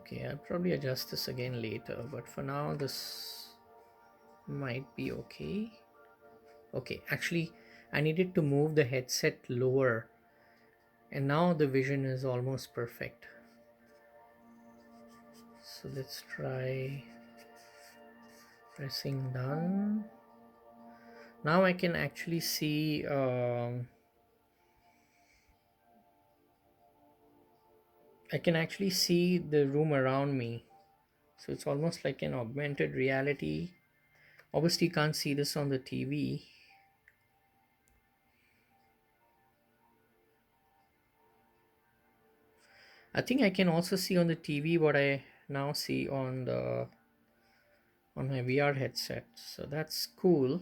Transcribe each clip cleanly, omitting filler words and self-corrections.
Okay, I'll probably adjust this again later, but for now this might be okay. Okay, actually I needed to move the headset lower, and now the vision is almost perfect. So let's try pressing done. Now I can actually see the room around me. So it's almost like an augmented reality. Obviously you can't see this on the TV. I think I can also see on the TV what I now see on my VR headset. So that's cool.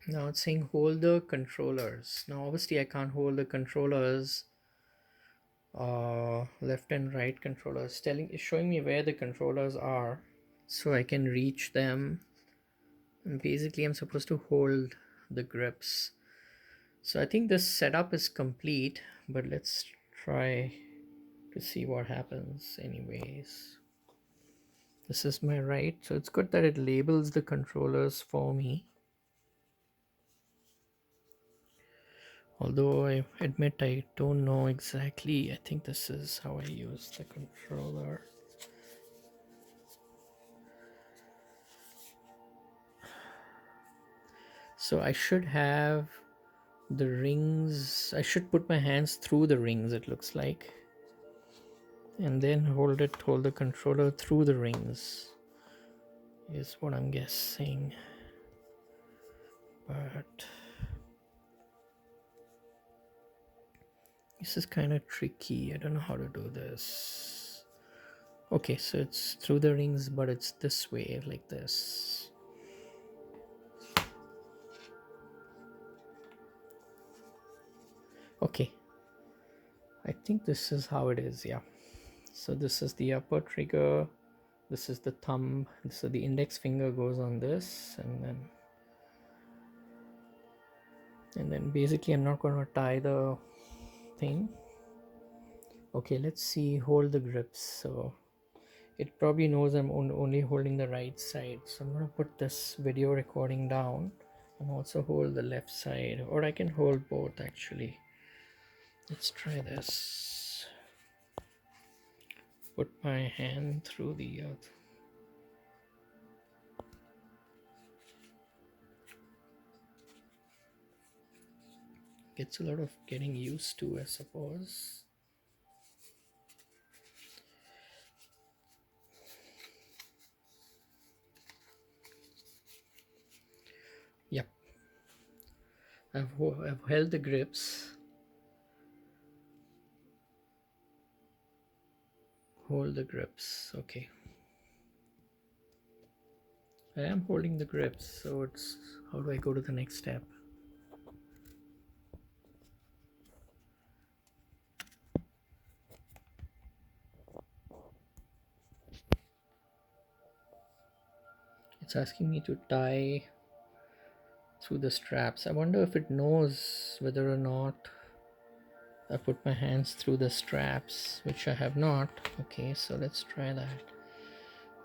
Now it's saying hold the controllers. Now obviously I can't hold the controllers, left and right controllers. It's showing me where the controllers are so I can reach them. And basically I'm supposed to hold the grips. So I think this setup is complete, but let's try to see what happens anyways. This is my right, so it's good that it labels the controllers for me. Although I admit I don't know exactly. I think this is how I use the controller. So I should have the rings. I should put my hands through the rings, it looks like. And then hold the controller through the rings, is what I'm guessing. But this is kind of tricky. I don't know how to do this. Okay, so it's through the rings, but it's this way, like this. Okay, I think this is how it is. Yeah, so this is the upper trigger, this is the thumb, so the index finger goes on this, and then basically I'm not going to tie the thing. Okay, let's see. Hold the grips. So it probably knows I'm only holding the right side, so I'm going to put this video recording down and also hold the left side, or I can hold both actually. Let's try this. Put my hand through the gets a lot of getting used to, I suppose. Yep, I've held the grips. Hold the grips. Okay, I am holding the grips, so it's how do I go to the next step? It's asking me to tie through the straps. I wonder if it knows whether or not I put my hands through the straps, which I have not. Okay, so let's try that.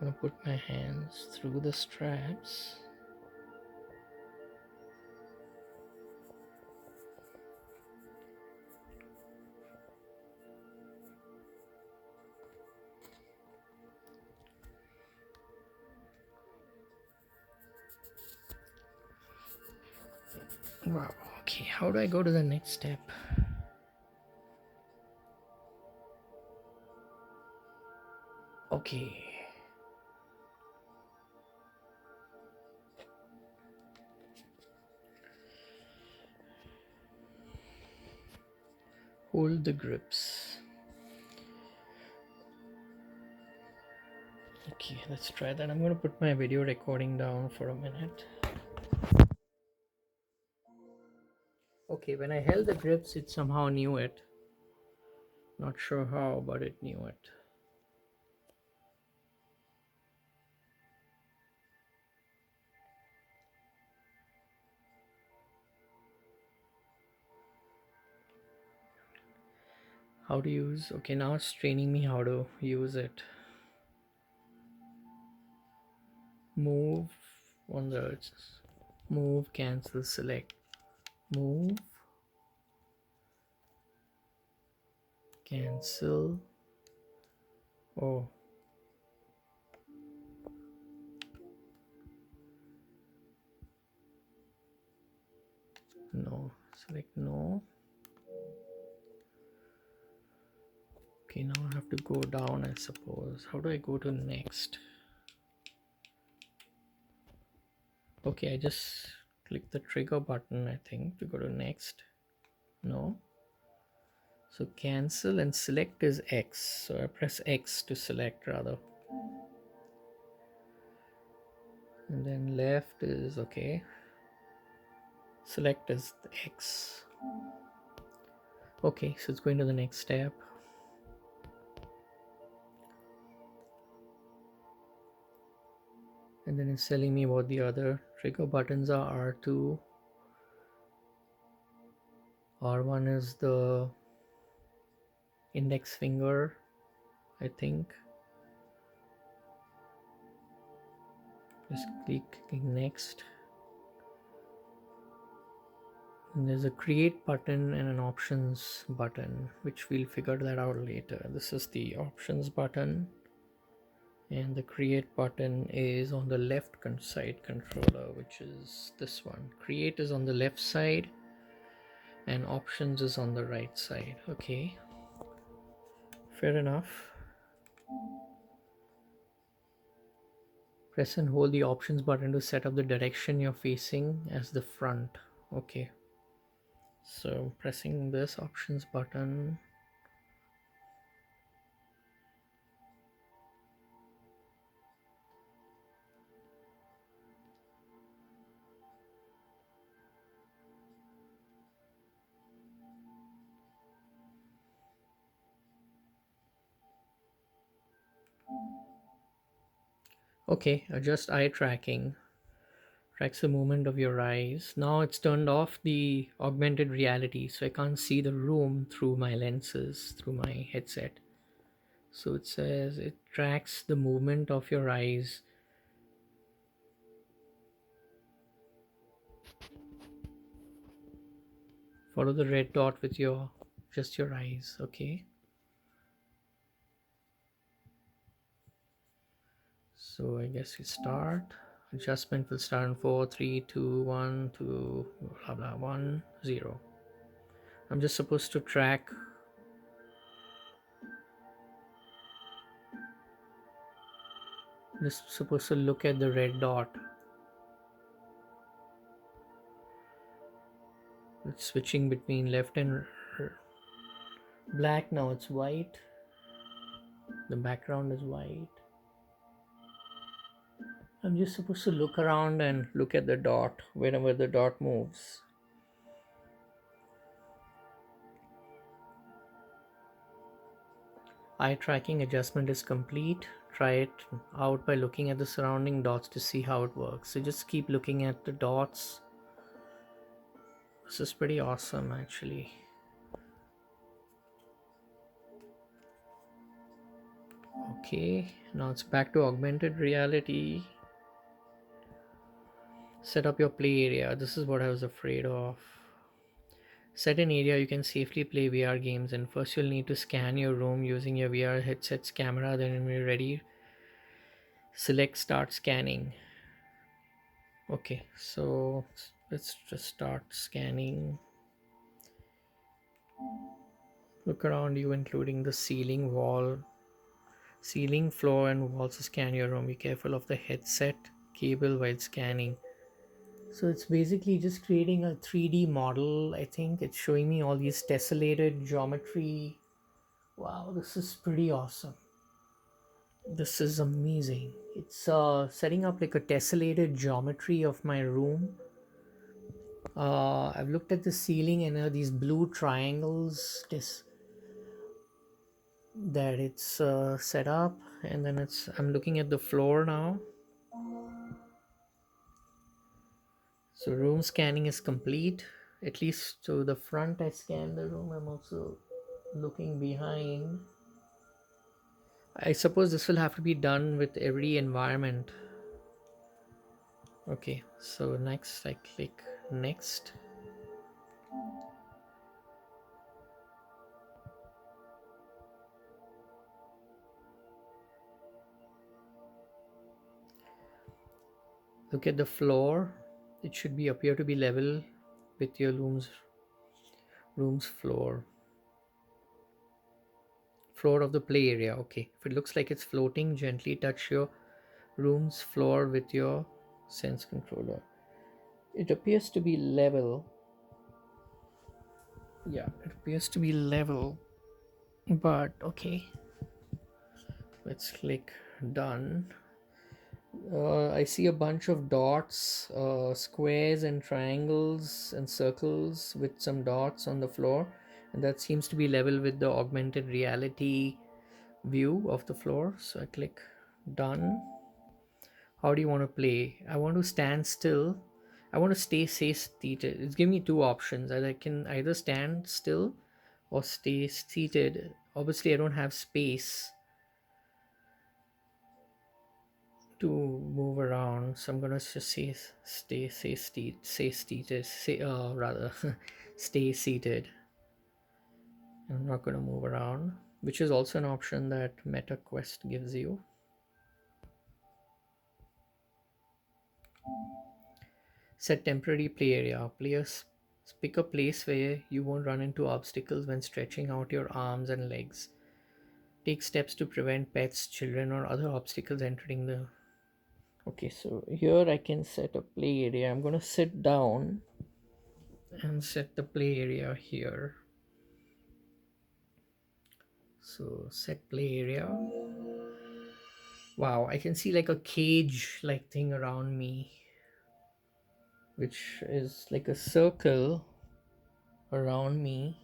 I'm gonna put my hands through the straps. Wow, okay, how do I go to the next step? Okay. Hold the grips. Okay, let's try that. I'm going to put my video recording down for a minute. Okay, when I held the grips, it somehow knew it. Not sure how, but it knew it. How to use, okay, now it's training me how to use it. Move on the move, cancel, select, move, cancel. Oh, no, select no. Okay, now I have to go down, I suppose. How do I go to next? Okay, I just click the trigger button, I think, to go to next. No. So cancel and select is X. So I press X to select rather. And then left is okay. Select is the X. Okay, so it's going to the next step. And then it's telling me what the other trigger buttons are. R2. R1 is the index finger, I think. Just clicking next. And there's a create button and an options button, which we'll figure that out later. This is the options button, and the create button is on the left side controller, which is this one. Create is on the left side and options is on the right side. Okay, fair enough. Press and hold the options button to set up the direction you're facing as the front. Okay, so pressing this options button. Okay, adjust eye tracking. Tracks the movement of your eyes. Now it's turned off the augmented reality, so I can't see the room through my lenses, through my headset. So it says it tracks the movement of your eyes. Follow the red dot with your just your eyes. Okay. So I guess we start. Adjustment will start in 4, 3, 2, 1, 2, blah blah 1, 0. I'm just supposed to track. Just supposed to look at the red dot. It's switching between left and black. Now it's white. The background is white. I'm just supposed to look around and look at the dot whenever the dot moves. Eye tracking adjustment is complete. Try it out by looking at the surrounding dots to see how it works. So just keep looking at the dots. This is pretty awesome actually. Okay, now it's back to augmented reality. Set up your play area. This is what I was afraid of. Set an area you can safely play VR games in. First, you'll need to scan your room using your VR headset's camera. Then, when you're ready, select Start Scanning. Okay, so let's just start scanning. Look around you, including the ceiling, floor, and walls to scan your room. Be careful of the headset cable while scanning. So it's basically just creating a 3D model. I think it's showing me all these tessellated geometry. Wow, this is pretty awesome. This is amazing. It's setting up like a tessellated geometry of my room. I've looked at the ceiling and these blue triangles that it's set up, and then I'm looking at the floor now. So room scanning is complete. At least to the front I scanned the room. I'm also looking behind. I suppose this will have to be done with every environment. Okay, so next I click next. Look at the floor. It should be appear to be level with your room's floor of the play area. Okay, if it looks like it's floating, gently touch your room's floor with your sense controller. It appears to be level. Yeah, it appears to be level, but okay, let's click done. I see a bunch of dots, squares and triangles and circles with some dots on the floor, and that seems to be level with the augmented reality view of the floor. So I click done. How do you want to play? I want to stand still. I want to stay seated. It's giving me two options. I can either stand still or stay seated. Obviously, I don't have space to move around, so I'm gonna just say rather stay seated. I'm not gonna move around, which is also an option that Meta Quest gives you. Set temporary play area. Players pick a place where you won't run into obstacles when stretching out your arms and legs. Take steps to prevent pets, children, or other obstacles entering the. Okay, so here I can set a play area. I'm gonna sit down and set the play area here. So set play area. Wow, I can see like a cage like thing around me, which is like a circle around me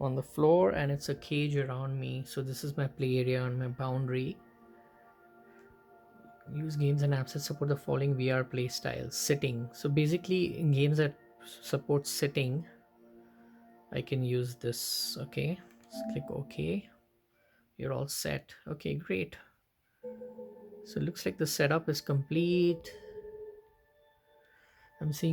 on the floor, and it's a cage around me. So this is my play area and my boundary. Use games and apps that support the following VR play styles. Sitting. So basically in games that support sitting, I can use this. Okay, let's click OK. You're all set. Okay, great. So it looks like the setup is complete. I'm seeing